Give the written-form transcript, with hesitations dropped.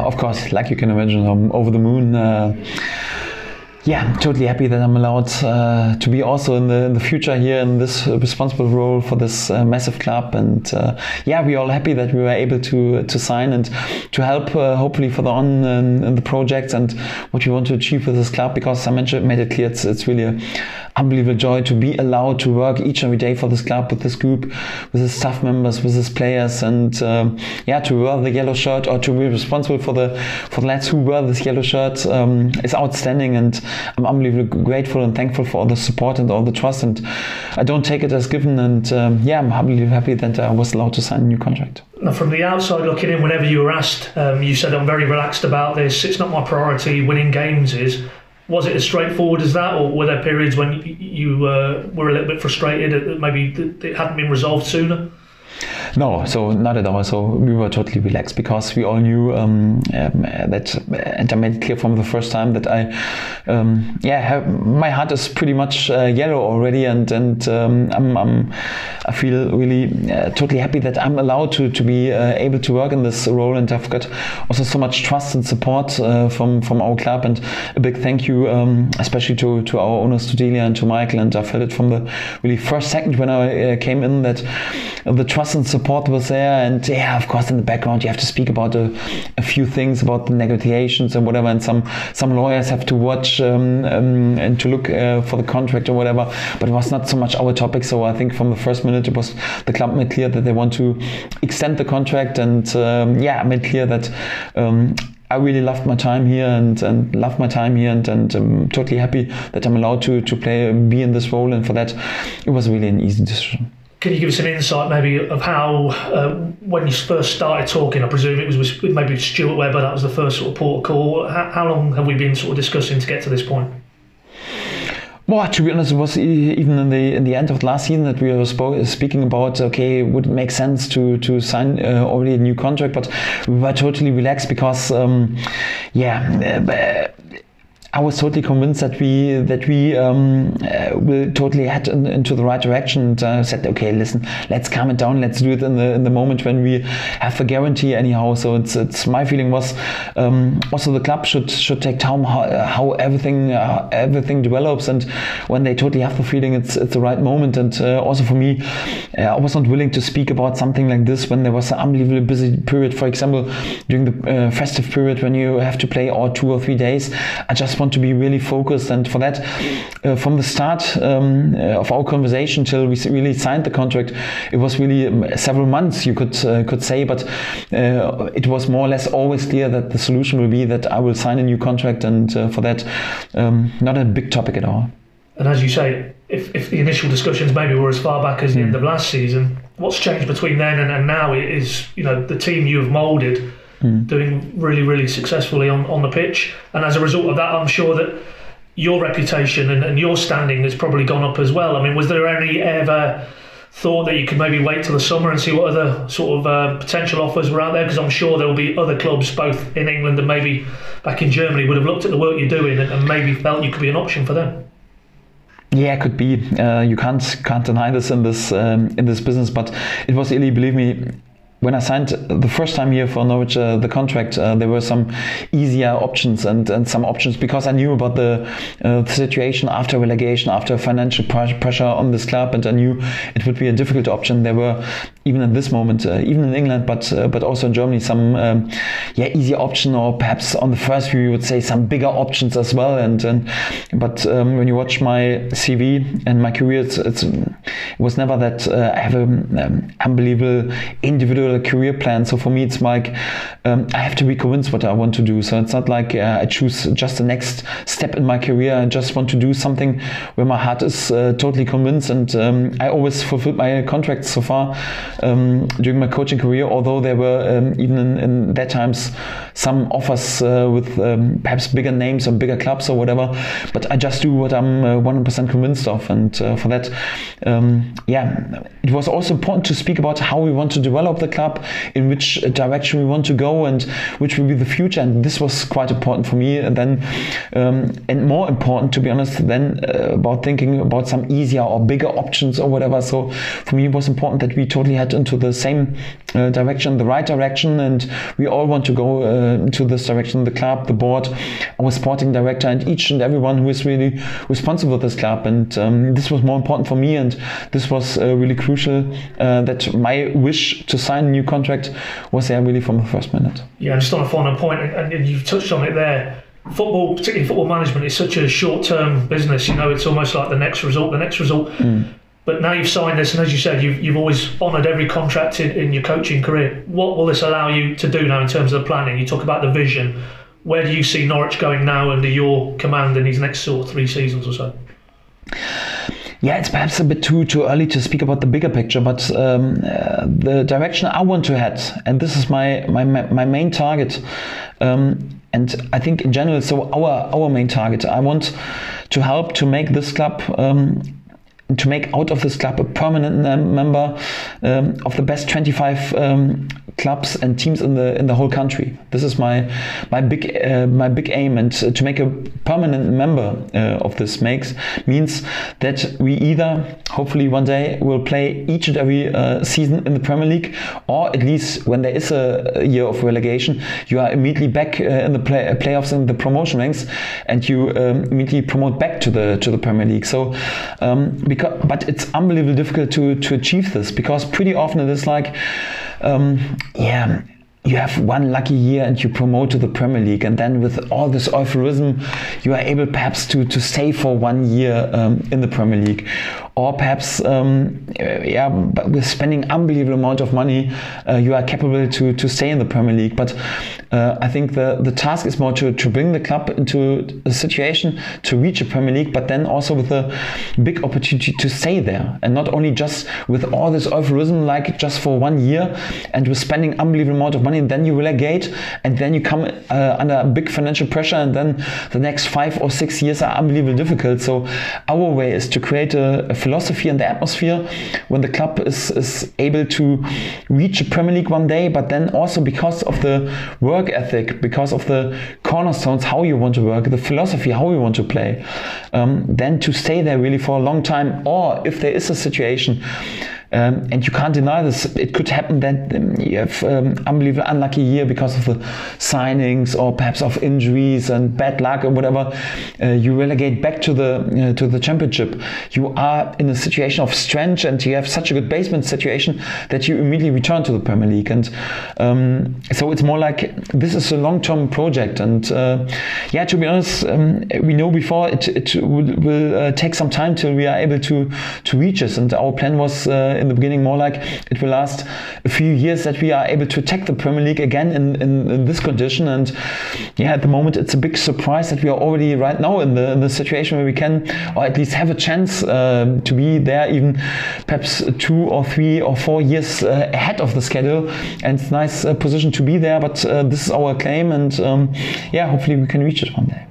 of course, like you can imagine, I'm over the moon. Yeah, I'm totally happy that I'm allowed to be also in the future here in this responsible role for this massive club. And yeah, we're all happy that we were able to sign and to help hopefully further on in the projects and what we want to achieve with this club. Because I made it clear, it's really an unbelievable joy to be allowed to work each and every day for this club, with this group, with the staff members, with the players, and yeah, to wear the yellow shirt or to be responsible for the lads who wear this yellow shirt is outstanding. And I'm unbelievably grateful and thankful for all the support and all the trust, and I don't take it as given. And yeah, I'm unbelievably happy that I was allowed to sign a new contract. Now, from the outside looking in, whenever you were asked, you said, I'm very relaxed about this, it's not my priority, winning games is. Was it as straightforward as that, or were there periods when you were a little bit frustrated that maybe it hadn't been resolved sooner? No, so not at all. So we were totally relaxed because we all knew that, and I made it clear from the first time that my heart is pretty much yellow already, and I feel really totally happy that I'm allowed to be able to work in this role, and I've got also so much trust and support from our club, and a big thank you especially to our owners, to Delia and to Michael, and I felt it from the really first second when I came in that the trust and support was there. And yeah, of course, in the background you have to speak about a few things about the negotiations and whatever, and some lawyers have to watch and to look for the contract or whatever, but it was not so much our topic. So I think from the first minute it was the club made clear that they want to extend the contract, and yeah, I made clear that I really loved my time here and love my time here, and I'm totally happy that I'm allowed to be in this role, and for that it was really an easy decision. Can you give us an insight maybe of how, when you first started talking, I presume it was with maybe Stuart Webber, that was the first sort of port of call. How long have we been sort of discussing to get to this point? Well, to be honest, it was even in the end of last season that we were speaking about, okay, would it make sense to sign already a new contract, but we were totally relaxed because, I was totally convinced that we will totally head into the right direction, and said, okay, listen, let's calm it down, let's do it in the moment when we have the guarantee anyhow. So it's my feeling was also the club should take time how everything develops, and when they totally have the feeling it's the right moment. And also for me, I was not willing to speak about something like this when there was an unbelievably busy period, for example during the festive period when you have to play all 2 or 3 days. I just want to be really focused, and for that, from the start of our conversation till we really signed the contract, it was really several months, you could say, but it was more or less always clear that the solution will be that I will sign a new contract, and for that, not a big topic at all. And as you say, if the initial discussions maybe were as far back as the end of last season, what's changed between then and now is, the team you have moulded doing really, really successfully on the pitch. And as a result of that, I'm sure that your reputation and your standing has probably gone up as well. I mean, was there any ever thought that you could maybe wait till the summer and see what other sort of potential offers were out there? Because I'm sure there will be other clubs, both in England and maybe back in Germany, would have looked at the work you're doing and maybe felt you could be an option for them. Yeah, it could be. You can't deny this in this business, but it was really, believe me, when I signed the first time here for Norwich the contract, there were some easier options and some options because I knew about the situation after relegation, after financial pressure on this club, and I knew it would be a difficult option. There were, even at this moment, even in England, but also in Germany, some easier option, or perhaps on the first view you would say some bigger options as well. But when you watch my CV and my career, it was never that I have an unbelievable individual career plan. So for me, it's like I have to be convinced what I want to do. So it's not like I choose just the next step in my career. I just want to do something where my heart is totally convinced. And I always fulfilled my contracts so far during my coaching career, although there were even in that times some offers with perhaps bigger names or bigger clubs or whatever. But I just do what I'm 100% convinced of. And for that, it was also important to speak about how we want to develop the club, in which direction we want to go, and which will be the future. And this was quite important for me. And then, and more important, to be honest, than about thinking about some easier or bigger options or whatever. So for me, it was important that we totally had head into the same direction, the right direction, and we all want to go into this direction. The club, the board, our sporting director, and each and everyone who is really responsible for this club. And this was more important for me, and this was really crucial that my wish to sign a new contract was there really from the first minute. Yeah, just on a final point, and you've touched on it there. Football, particularly football management, is such a short-term business. You know, it's almost like the next result. But now you've signed this, and as you said, you've always honoured every contract in your coaching career. What will this allow you to do now in terms of planning? You talk about the vision. Where do you see Norwich going now under your command in these next sort of 3 seasons or so? Yeah, it's perhaps a bit too early to speak about the bigger picture, but the direction I want to head, and this is my main target, and I think in general, so our main target, I want to help to make this club, to make out of this club a permanent member of the best 25 clubs and teams in the whole country. This is my big aim, and to make a permanent member of this means that we either hopefully one day will play each and every season in the Premier League, or at least when there is a year of relegation, you are immediately back in the playoffs in the promotion ranks, and you immediately promote back to the Premier League. So but it's unbelievably difficult to achieve this, because pretty often it is like you have one lucky year and you promote to the Premier League, and then with all this euphorism you are able perhaps to stay for 1 year in the Premier League, or perhaps but with spending unbelievable amount of money you are capable to stay in the Premier League. But I think the task is more to bring the club into a situation to reach a Premier League, but then also with a big opportunity to stay there, and not only just with all this euphorism like just for 1 year and with spending unbelievable amount of money, and then you relegate, and then you come under big financial pressure, and then the next 5 or 6 years are unbelievably difficult. So our way is to create a philosophy and the atmosphere when the club is able to reach a Premier League one day, but then also because of the work ethic, because of the cornerstones, how you want to work, the philosophy, how you want to play, then to stay there really for a long time. Or if there is a situation, and you can't deny this, it could happen that you have unbelievably unlucky year because of the signings or perhaps of injuries and bad luck or whatever, you relegate back to the championship. You are in a situation of strength, and you have such a good basement situation that you immediately return to the Premier League. And so it's more like this is a long-term project, and to be honest, we know before it will take some time till we are able to reach us, and our plan was in the beginning more like it will last a few years that we are able to attack the Premier League again in this condition. And at the moment it's a big surprise that we are already right now in the situation where we can, or at least have a chance to be there even perhaps 2 or 3 or 4 years ahead of the schedule, and it's a nice position to be there. But this is our claim, and hopefully we can reach it one day.